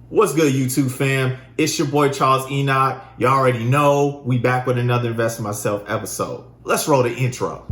What's good, YouTube fam? It's your boy Charles Enoch. You already know we back with another Invest in Myself episode. Let's roll the intro.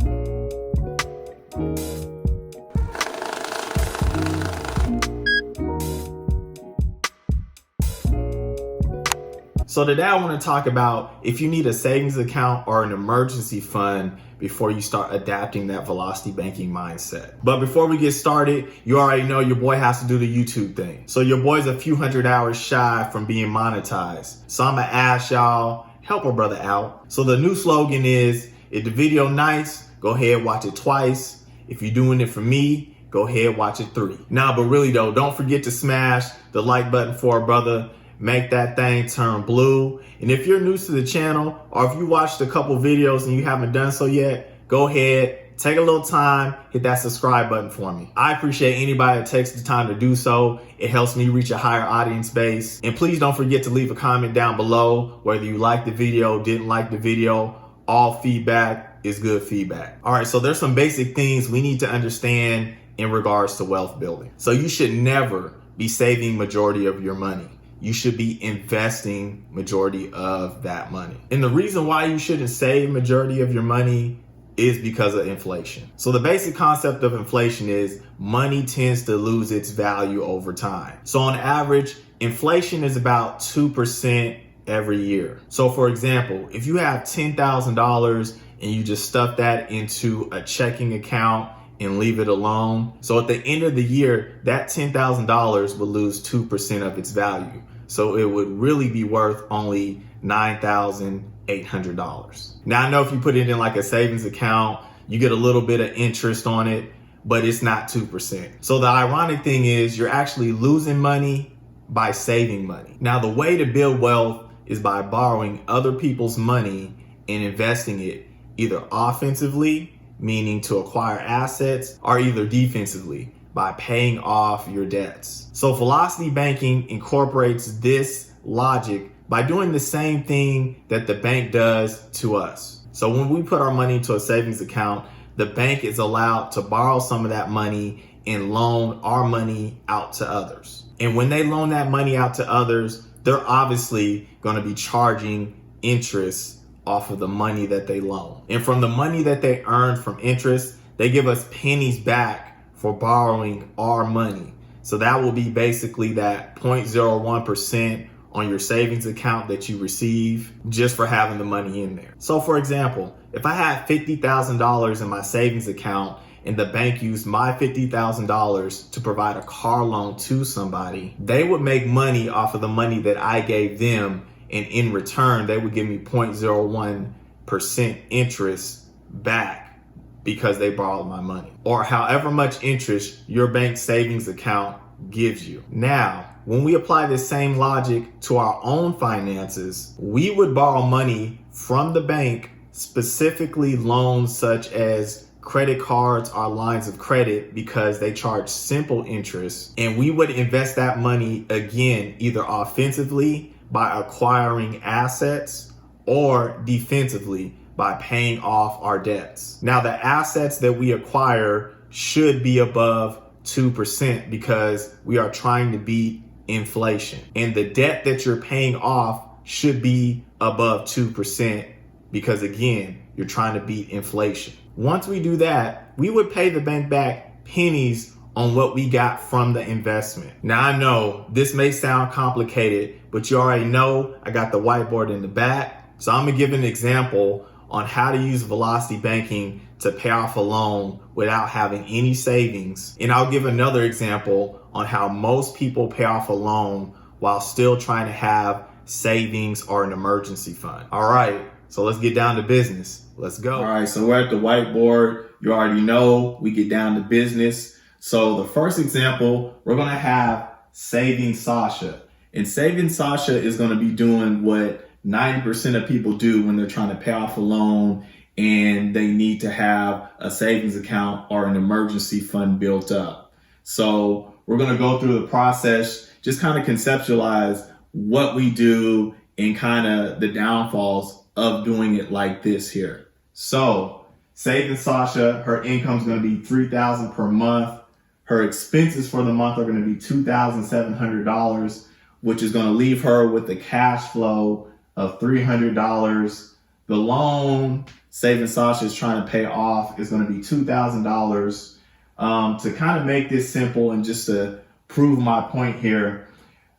So today I want to talk about if you need a savings account or an emergency fund before you start adapting that velocity banking mindset. But before we get started, you already know your boy has to do the YouTube thing. So your boy's a few hundred hours shy from being monetized. So I'm gonna ask y'all, help a brother out. So the new slogan is, if the video nice, go ahead, watch it twice. If you're doing it for me, go ahead, watch it 3. Nah, but really though, don't forget to smash the like button for a brother. Make that thing turn blue. And if you're new to the channel, or if you watched a couple videos and you haven't done so yet, go ahead, take a little time, hit that subscribe button for me. I appreciate anybody that takes the time to do so. It helps me reach a higher audience base. And please don't forget to leave a comment down below, whether you liked the video, didn't like the video. All feedback is good feedback. All right, so there's some basic things we need to understand in regards to wealth building. So you should never be saving majority of your money. You should be investing majority of that money. And the reason why you shouldn't save majority of your money is because of inflation. So the basic concept of inflation is money tends to lose its value over time. So on average, inflation is about 2% every year. So for example, if you have $10,000 and you just stuff that into a checking account and leave it alone. So at the end of the year, that $10,000 would lose 2% of its value. So it would really be worth only $9,800. Now I know if you put it in like a savings account, you get a little bit of interest on it, but it's not 2%. So the ironic thing is you're actually losing money by saving money. Now the way to build wealth is by borrowing other people's money and investing it either offensively, meaning to acquire assets, or either defensively by paying off your debts. So velocity banking incorporates this logic by doing the same thing that the bank does to us. So when we put our money into a savings account, the bank is allowed to borrow some of that money and loan our money out to others. And when they loan that money out to others, they're obviously going to be charging interest off of the money that they loan. And from the money that they earn from interest, they give us pennies back for borrowing our money. So that will be basically that 0.01% on your savings account that you receive just for having the money in there. So for example, if I had $50,000 in my savings account and the bank used my $50,000 to provide a car loan to somebody, they would make money off of the money that I gave them. And in return, they would give me 0.01% interest back because they borrowed my money, or however much interest your bank savings account gives you. Now, when we apply this same logic to our own finances, we would borrow money from the bank, specifically loans such as credit cards or lines of credit, because they charge simple interest, and we would invest that money again, either offensively by acquiring assets or defensively by paying off our debts. Now, the assets that we acquire should be above 2% because we are trying to beat inflation. And the debt that you're paying off should be above 2% because, again, you're trying to beat inflation. Once we do that, we would pay the bank back pennies on what we got from the investment. Now I know this may sound complicated, but you already know I got the whiteboard in the back. So I'm gonna give an example on how to use velocity banking to pay off a loan without having any savings. And I'll give another example on how most people pay off a loan while still trying to have savings or an emergency fund. All right, so let's get down to business. Let's go. All right, so we're at the whiteboard. You already know we get down to business. So the first example, we're gonna have Saving Sasha. And Saving Sasha is gonna be doing what 90% of people do when they're trying to pay off a loan and they need to have a savings account or an emergency fund built up. So we're gonna go through the process, just kind of conceptualize what we do and kind of the downfalls of doing it like this here. So Saving Sasha, her income is gonna be $3,000 per month. Her expenses for the month are gonna be $2,700. which is going to leave her with the cash flow of $300. The loan Saving Sasha is trying to pay off is going to be $2,000. To kind of make this simple and just to prove my point here,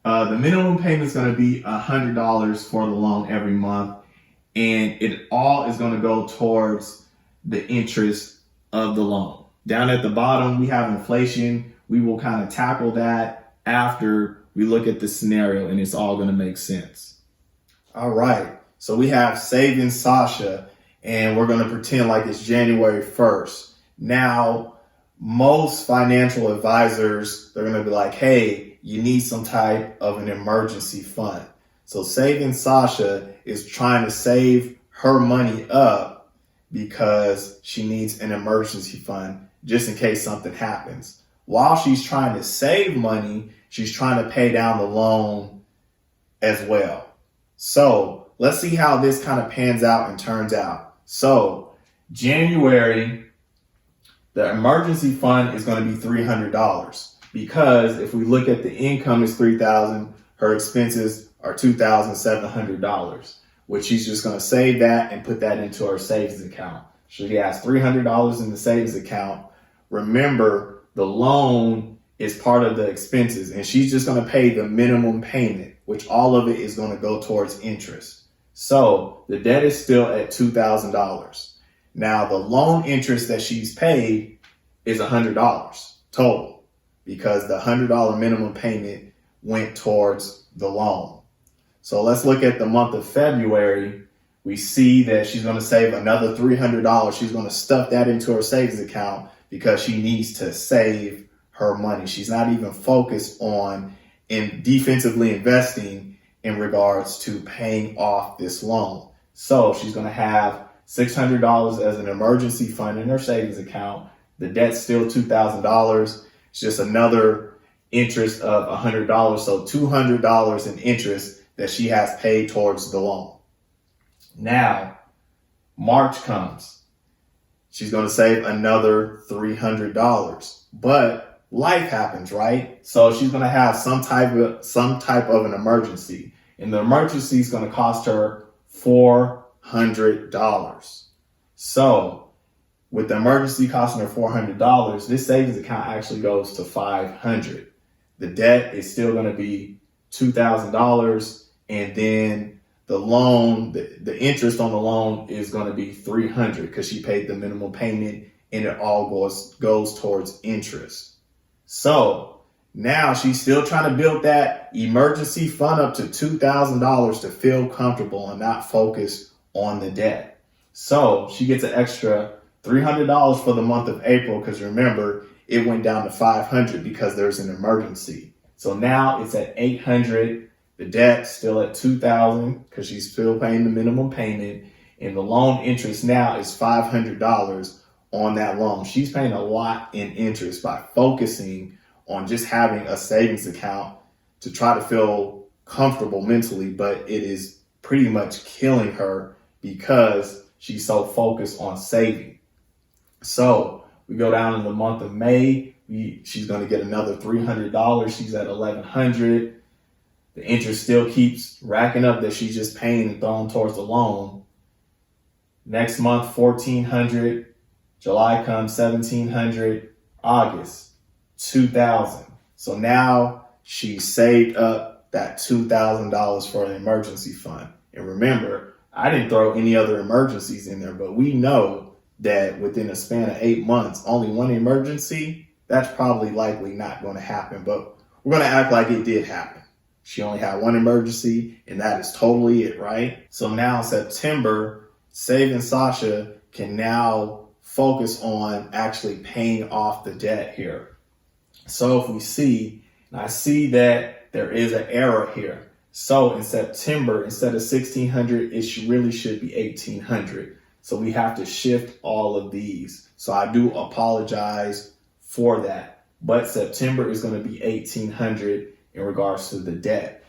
the minimum payment is going to be $100 for the loan every month, and it all is going to go towards the interest of the loan. Down at the bottom, we have inflation. We will kind of tackle that after we look at the scenario, and it's all going to make sense. All right, so we have Saving Sasha, and we're going to pretend like it's January 1st. Now, most financial advisors, they're going to be like, hey, you need some type of an emergency fund. So Saving Sasha is trying to save her money up because she needs an emergency fund just in case something happens. While she's trying to save money, she's trying to pay down the loan as well. So let's see how this kind of pans out and turns out. So January, the emergency fund is going to be $300 because if we look at the income is $3,000, her expenses are $2,700, which she's just going to save that and put that into her savings account. So she has $300 in the savings account. Remember, the loan is part of the expenses, and she's just going to pay the minimum payment, which all of it is going to go towards interest. So the debt is still at $2,000. Now, the loan interest that she's paid is $100 total because the $100 minimum payment went towards the loan. So let's look at the month of February. We see that she's going to save another $300. She's going to stuff that into her savings account because she needs to save her money. She's not even focused on defensively investing in regards to paying off this loan. So she's going to have $600 as an emergency fund in her savings account. The debt's still $2,000. It's just another interest of $100. So $200 in interest that she has paid towards the loan. Now, March comes. She's going to save another $300. But life happens, right? So she's going to have some type of an emergency. And the emergency is going to cost her $400. So with the emergency costing her $400, this savings account actually goes to $500. The debt is still going to be $2,000. And then the loan, the interest on the loan is going to be $300 because she paid the minimum payment, and it all goes towards interest. So now she's still trying to build that emergency fund up to $2,000 to feel comfortable and not focus on the debt. So she gets an extra $300 for the month of April because remember, it went down to $500 because there's an emergency. So now it's at $800. The debt's still at $2,000 because she's still paying the minimum payment. And the loan interest now is $500 on that loan. She's paying a lot in interest by focusing on just having a savings account to try to feel comfortable mentally, but it is pretty much killing her because she's so focused on saving. So we go down in the month of May. She's going to get another $300. She's at $1,100. The interest still keeps racking up that she's just paying and throwing towards the loan. Next month, $1,400. July comes, $1,700. August, $2,000. So now she saved up that $2,000 for an emergency fund. And remember, I didn't throw any other emergencies in there, but we know that within a span of 8 months, only one emergency, that's probably likely not going to happen. But we're going to act like it did happen. She only had one emergency, and that is totally it, right? So now September, Saving Sasha can now focus on actually paying off the debt here. So if we see, and I see that there is an error here. So in September, instead of $1,600, it really should be $1,800. So we have to shift all of these. So I do apologize for that. But September is going to be $1,800 in regards to the debt.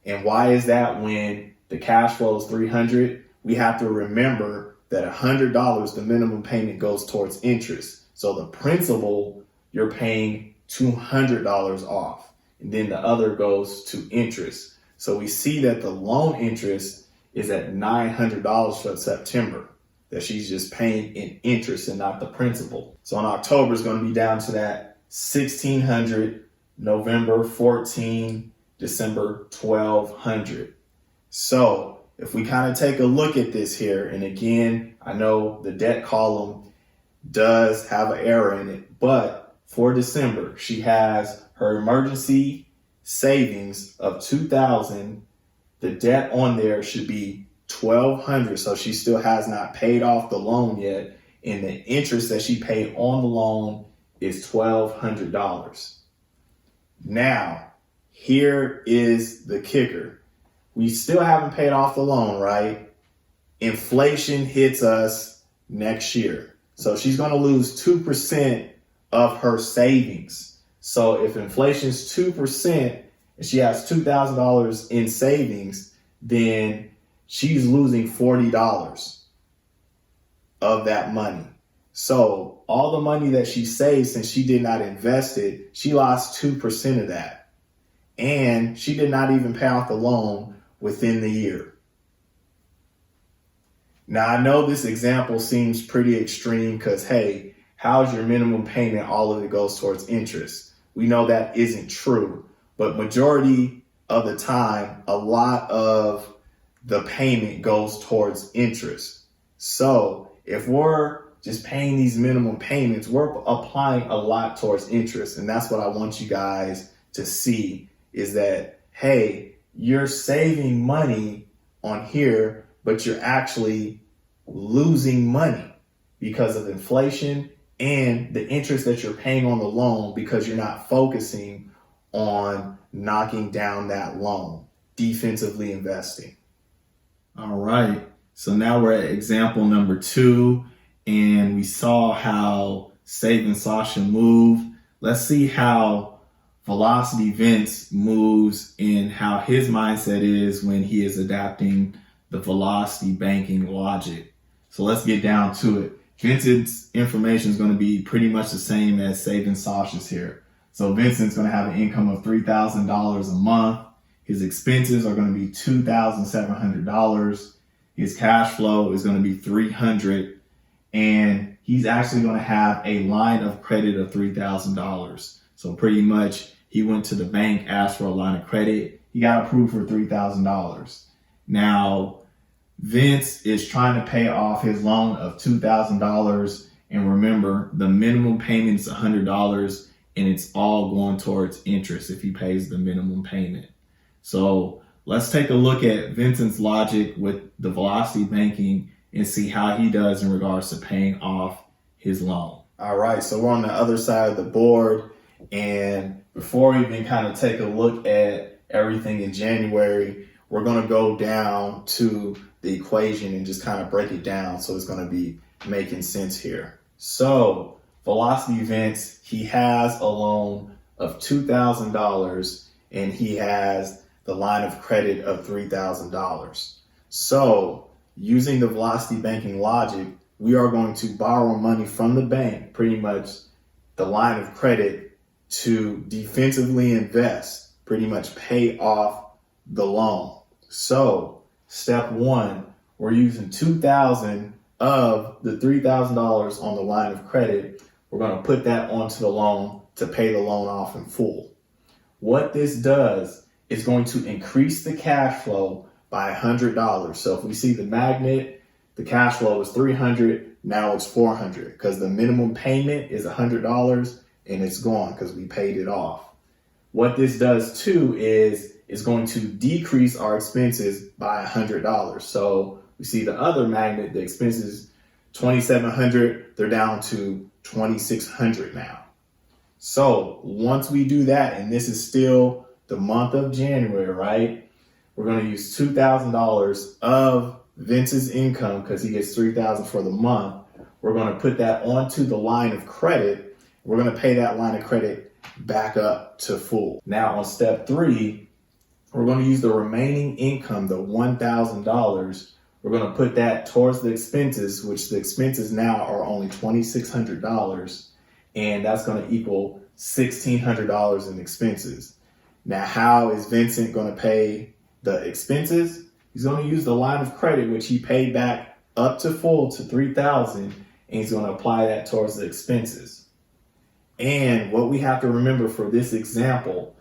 And why is that when the cash flow is $300? We have to remember that $100, the minimum payment goes towards interest. So the principal, you're paying $200 off. and then the other goes to interest. So we see that the loan interest is at $900 for September, that she's just paying in interest and not the principal. So in October, it's going to be down to that $1,600, November $1,400, December $1,200. So if we kind of take a look at this here, and again, I know the debt column does have an error in it, but for December, she has her emergency savings of $2,000. The debt on there should be $1,200. So she still has not paid off the loan yet. And the interest that she paid on the loan is $1,200. Now, here is the kicker. We still haven't paid off the loan, right? Inflation hits us next year. So she's going to lose 2% of her savings. So if inflation is 2% and she has $2,000 in savings, then she's losing $40 of that money. So all the money that she saved, since she did not invest it, she lost 2% of that. And she did not even pay off the loan within the year. Now, I know this example seems pretty extreme because, hey, how's your minimum payment? All of it goes towards interest. We know that isn't true, but majority of the time, a lot of the payment goes towards interest. So if we're just paying these minimum payments, we're applying a lot towards interest. And that's what I want you guys to see is that, hey, you're saving money on here, but you're actually losing money because of inflation and the interest that you're paying on the loan because you're not focusing on knocking down that loan, defensively investing. All right. So now we're at example number 2, and we saw how Save and Sasha move. Let's see how Velocity Vince moves and how his mindset is when he is adapting the Velocity banking logic. So let's get down to it. Vincent's information is going to be pretty much the same as Save and Sasha's here. So Vincent's going to have an income of $3,000 a month. His expenses are going to be $2,700. His cash flow is going to be $300. And he's actually going to have a line of credit of $3,000. So pretty much he went to the bank, asked for a line of credit. He got approved for $3,000. Now, Vince is trying to pay off his loan of $2,000. And remember, the minimum payment is $100, and it's all going towards interest if he pays the minimum payment. So let's take a look at Vincent's logic with the Velocity banking and see how he does in regards to paying off his loan. All right, so we're on the other side of the board. And before we even kind of take a look at everything in January, we're going to go down to the equation and just kind of break it down so it's going to be making sense here. So Velocity Vince, he has a loan of $2,000 and he has the line of credit of $3,000. So using the Velocity banking logic, we are going to borrow money from the bank, pretty much the line of credit, to defensively invest, pretty much pay off the loan. So step 1, we're using $2,000 of the $3,000 on the line of credit. We're going to put that onto the loan to pay the loan off in full. What this does is going to increase the cash flow by $100. So if we see the magnet, the cash flow is $300, now it's $400 because the minimum payment is $100 and it's gone because we paid it off. What this does too is it's going to decrease our expenses by $100. So we see the other magnet, the expenses $2,700, they're down to $2,600 now. So once we do that, and this is still the month of January, right? We're going to use $2,000 of Vince's income because he gets $3,000 for the month. We're going to put that onto the line of credit. We're going to pay that line of credit back up to full. Now on step 3, we're going to use the remaining income, the $1,000. We're going to put that towards the expenses, which the expenses now are only $2,600. And that's going to equal $1,600 in expenses. Now, how is Vincent going to pay the expenses? He's going to use the line of credit, which he paid back up to full to $3,000, and he's going to apply that towards the expenses. And what we have to remember for this example,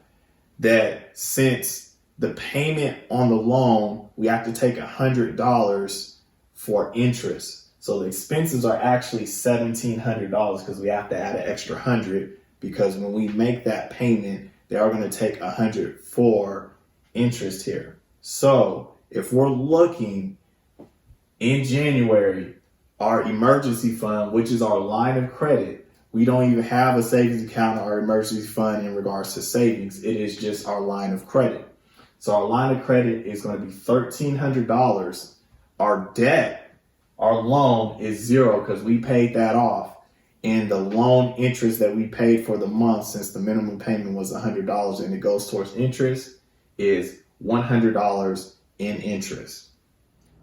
that since the payment on the loan, we have to take $100 for interest. So the expenses are actually $1,700 because we have to add an extra 100, because when we make that payment, they are going to take 100 for interest here. So if we're looking in January, our emergency fund, which is our line of credit, we don't even have a savings account or emergency fund in regards to savings. It is just our line of credit. So our line of credit is going to be $1,300. Our debt, our loan is zero because we paid that off. And the loan interest that we paid for the month, since the minimum payment was $100 and it goes towards interest, is $100 in interest.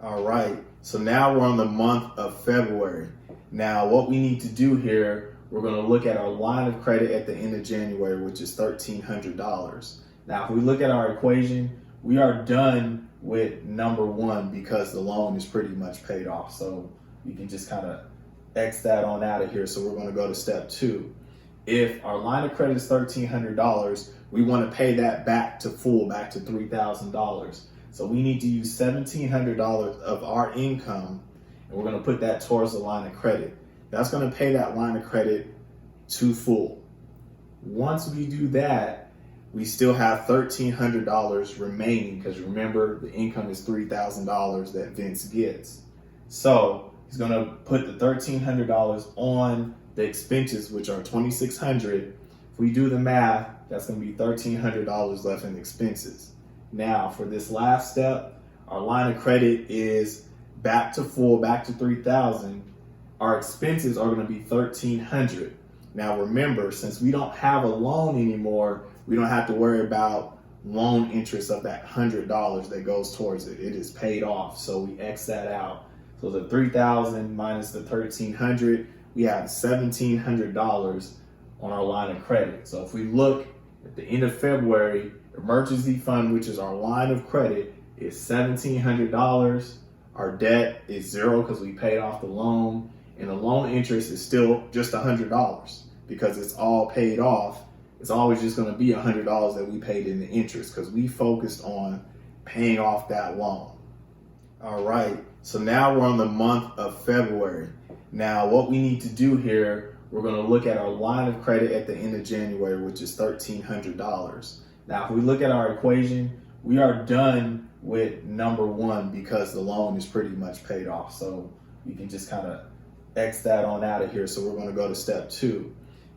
All right, so now we're on the month of February. Now what we need to do here, we're going to look at our line of credit at the end of January, which is $1,300. Now if we look at our equation, we are done with number one because the loan is pretty much paid off. So you can just kind of X that on out of here. So we're going to go to step two. If our line of credit is $1,300, we want to pay that back to full, back to $3,000. So we need to use $1,700 of our income, and we're going to put that towards the line of credit. That's going to pay that line of credit to full. Once we do that, we still have $1,300 remaining, because remember, the income is $3,000 that Vince gets. So he's going to put the $1,300 on the expenses, which are $2,600. If we do the math, that's going to be $1,300 left in expenses. Now, for this last step, our line of credit is back to full, back to $3,000. Our expenses are going to be $1,300. Now, remember, since we don't have a loan anymore, we don't have to worry about loan interest of that $100 that goes towards it. It is paid off, so we X that out. So the $3,000 minus the $1,300, we have $1,700 on our line of credit. So if we look at the end of February, emergency fund, which is our line of credit, is $1,700. Our debt is zero because we paid off the loan, and the loan interest is still just $100 because it's all paid off. It's always just going to be $100 that we paid in the interest because we focused on paying off that loan. All right, so now we're on the month of February. Now what we need to do here, we're going to look at our line of credit at the end of January, which is $1,300. Now if we look at our equation, we are done with number one because the loan is pretty much paid off. So you can just kind of X that on out of here. So we're going to go to step two.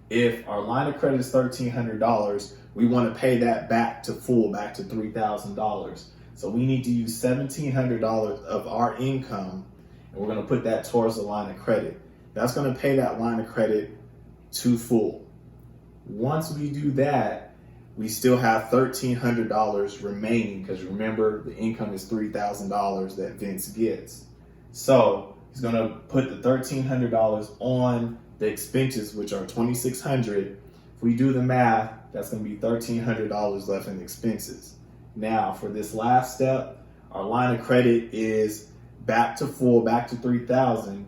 If our line of credit is $1,300, we want to pay that back to full, back to $3,000. So we need to use $1,700 of our income, and we're going to put that towards the line of credit. That's going to pay that line of credit to full. Once we do that, we still have $1,300 remaining because remember, the income is $3,000 that Vince gets. So he's going to put the $1,300 on the expenses, which are $2,600. If we do the math, that's going to be $1,300 left in expenses. Now for this last step, our line of credit is back to full, back to $3,000.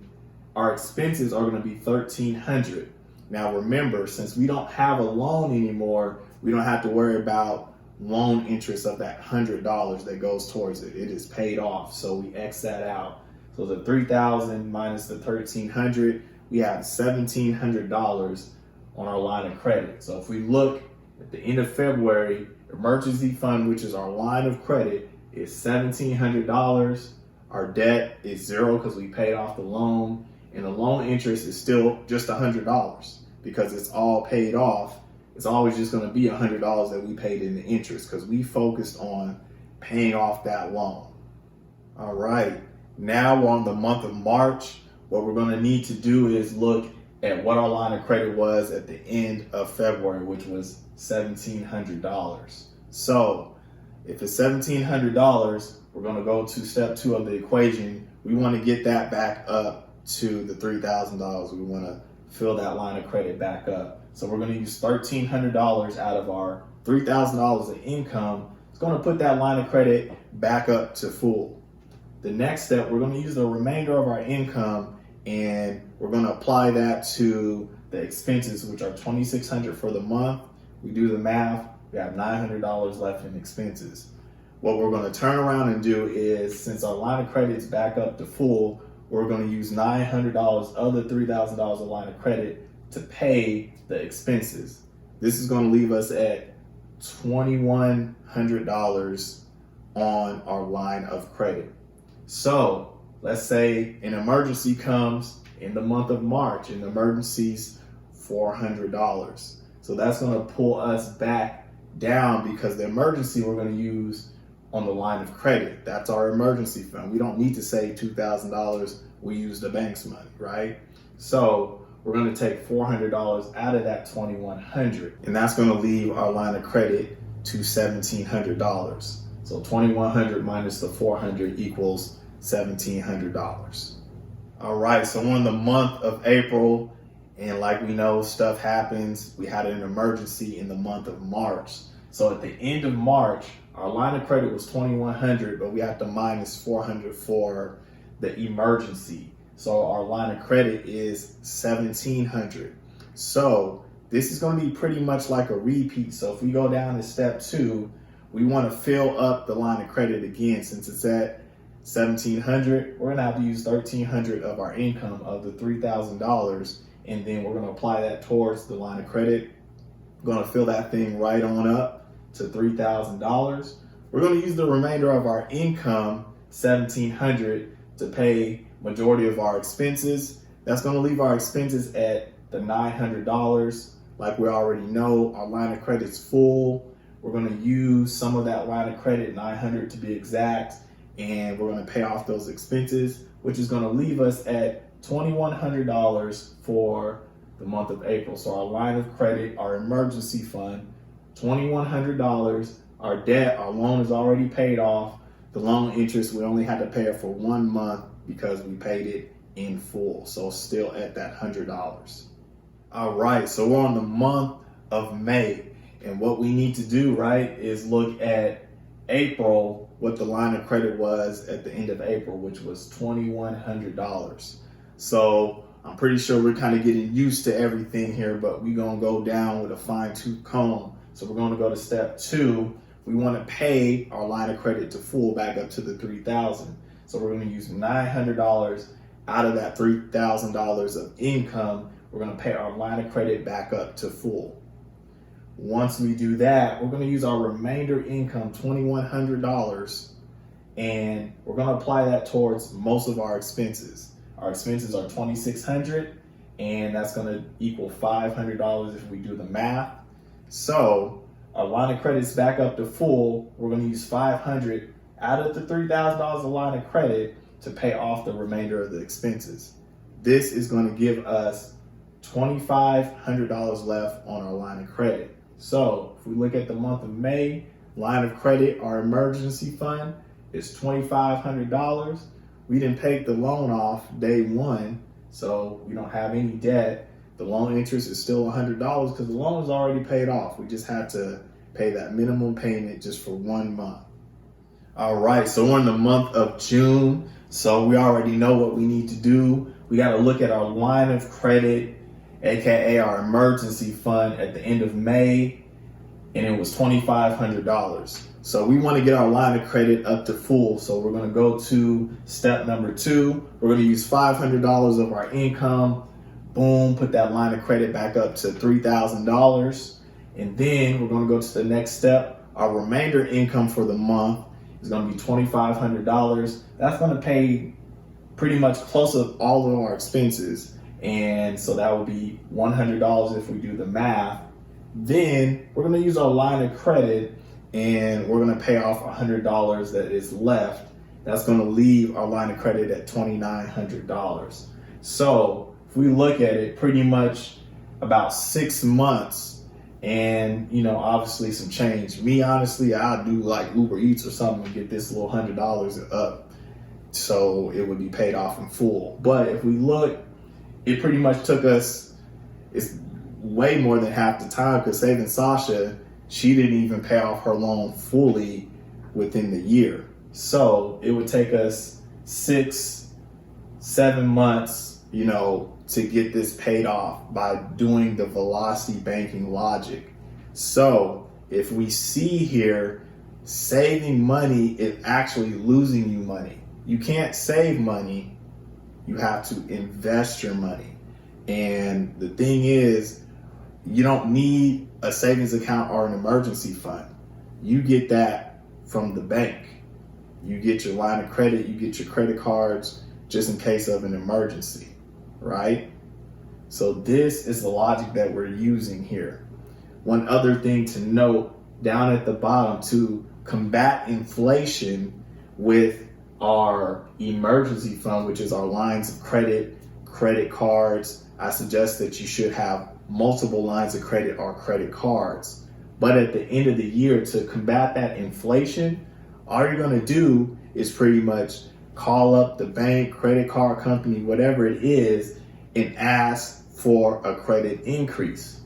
Our expenses are going to be $1,300. Now remember, since we don't have a loan anymore, we don't have to worry about loan interest of that $100 that goes towards it. It is paid off, so we X that out. So the $3,000 minus the $1,300, we have $1,700 on our line of credit. So if we look at the end of February, emergency fund, which is our line of credit, is $1,700. Our debt is zero because we paid off the loan, and the loan interest is still just $100 because it's all paid off. It's always just going to be $100 that we paid in the interest because we focused on paying off that loan. All right, now we're on the month of March. What we're going to need to do is look at what our line of credit was at the end of February, which was $1,700. So if it's $1,700, we're going to go to step two of the equation. We want to get that back up to the $3,000. We want to fill that line of credit back up. So we're going to use $1,300 out of our $3,000 of income, it's going to put that line of credit back up to full. The next step, we're going to use the remainder of our income and we're going to apply that to the expenses, which are $2,600 for the month. We do the math, we have $900 left in expenses. What we're going to turn around and do is, since our line of credit is back up to full, we're going to use $900 of the $3,000 of line of credit to pay the expenses. This is going to leave us at $2,100 on our line of credit. So let's say an emergency comes in the month of March, and the emergency's $400. So that's going to pull us back down because the emergency we're going to use on the line of credit. That's our emergency fund. We don't need to save $2,000. We use the bank's money, right? So we're going to take $400 out of that $2,100, and that's going to leave our line of credit to $1,700. So $2,100 minus the $400 equals $1,700. All right, so we're in the month of April, and like we know, stuff happens. We had an emergency in the month of March. So at the end of March, our line of credit was $2,100, but we have to minus $400 for the emergency. So our line of credit is $1,700. So this is going to be pretty much like a repeat. So if we go down to step 2, we want to fill up the line of credit again. Since it's at $1,700, we're going to have to use $1,300 of our income of the $3,000, and then we're going to apply that towards the line of credit. We're going to fill that thing right on up to $3,000. We're going to use the remainder of our income, $1,700, to pay majority of our expenses. That's going to leave our expenses at the $900. Like we already know, our line of credit's full. We're going to use some of that line of credit, $900 to be exact, and we're going to pay off those expenses, which is going to leave us at $2,100 for the month of April. So our line of credit, our emergency fund, $2,100. Our debt, our loan is already paid off. The loan interest, we only had to pay it for 1 month because we paid it in full. So still at that $100. All right, so we're on the month of May. And what we need to do, right, is look at April, what the line of credit was at the end of April, which was $2,100. So I'm pretty sure we're kind of getting used to everything here, but we're going to go down with a fine-tooth comb. So we're going to go to step 2. We want to pay our line of credit to full back up to the $3,000. So we're going to use $900 out of that $3,000 of income. We're going to pay our line of credit back up to full. Once we do that, we're going to use our remainder income, $2,100, and we're going to apply that towards most of our expenses. Our expenses are $2,600, and that's going to equal $500 if we do the math. So our line of credit's back up to full. We're going to use $500 out of the $3,000 of line of credit to pay off the remainder of the expenses. This is going to give us $2,500 left on our line of credit. So if we look at the month of May, line of credit, our emergency fund is $2,500. We didn't pay the loan off day 1, so we don't have any debt. The loan interest is still $100 because the loan is already paid off. We just had to pay that minimum payment just for 1 month. All right, so we're in the month of June. So we already know what we need to do. We got to look at our line of credit, AKA our emergency fund at the end of May, and it was $2,500. So we want to get our line of credit up to full. So we're going to go to step number 2. We're going to use $500 of our income. Boom, put that line of credit back up to $3,000. And then we're going to go to the next step. Our remainder income for the month is going to be $2,500. That's going to pay pretty much close to all of our expenses. And so that would be $100 if we do the math. Then we're going to use our line of credit and we're going to pay off $100 that is left. That's going to leave our line of credit at $2,900. So if we look at it, pretty much about 6 months and, you know, obviously some change. Me, honestly, I'll do like Uber Eats or something and get this little $100 up so it would be paid off in full. But if we look, it pretty much took us, it's way more than half the time, because saving Sasha, she didn't even pay off her loan fully within the year. So it would take us 6-7 months, to get this paid off by doing the velocity banking logic. So if we see here, saving money is actually losing you money. You can't save money, you have to invest your money. And the thing is, you don't need a savings account or an emergency fund. You get that from the bank. You get your line of credit, you get your credit cards just in case of an emergency, right? So this is the logic that we're using here. One other thing to note down at the bottom, to combat inflation with our emergency fund, which is our lines of credit, credit cards, I suggest that you should have multiple lines of credit or credit cards. But at the end of the year, to combat that inflation, all you're going to do is pretty much call up the bank, credit card company, whatever it is, and ask for a credit increase.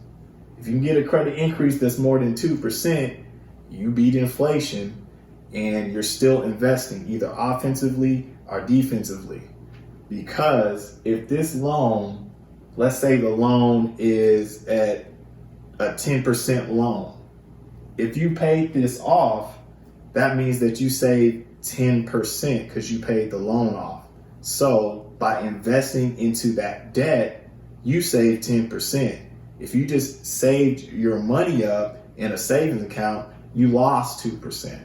If you can get a credit increase that's more than 2%, you beat inflation and you're still investing either offensively or defensively. Because if this loan, let's say the loan is at a 10% loan, if you paid this off, that means that you saved 10% because you paid the loan off. So by investing into that debt, you saved 10%. If you just saved your money up in a savings account, you lost 2%.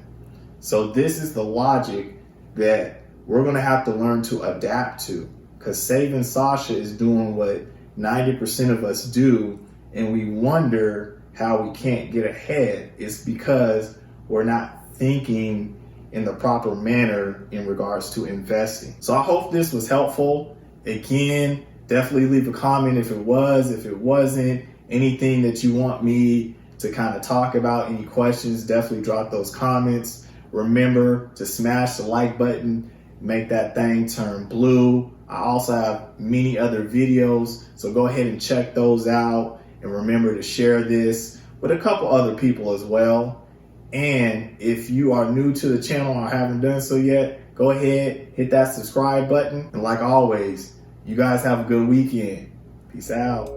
So this is the logic that we're going to have to learn to adapt to, because Saving Sasha is doing what 90% of us do, and we wonder how we can't get ahead. It's because we're not thinking in the proper manner in regards to investing. So I hope this was helpful. Again, definitely leave a comment if it was, if it wasn't, anything that you want me to kind of talk about, any questions, definitely drop those comments. Remember to smash the like button, make that thing turn blue. I also have many other videos, so go ahead and check those out. And remember to share this with a couple other people as well. And if you are new to the channel or haven't done so yet, go ahead, hit that subscribe button. And like always, you guys have a good weekend. Peace out.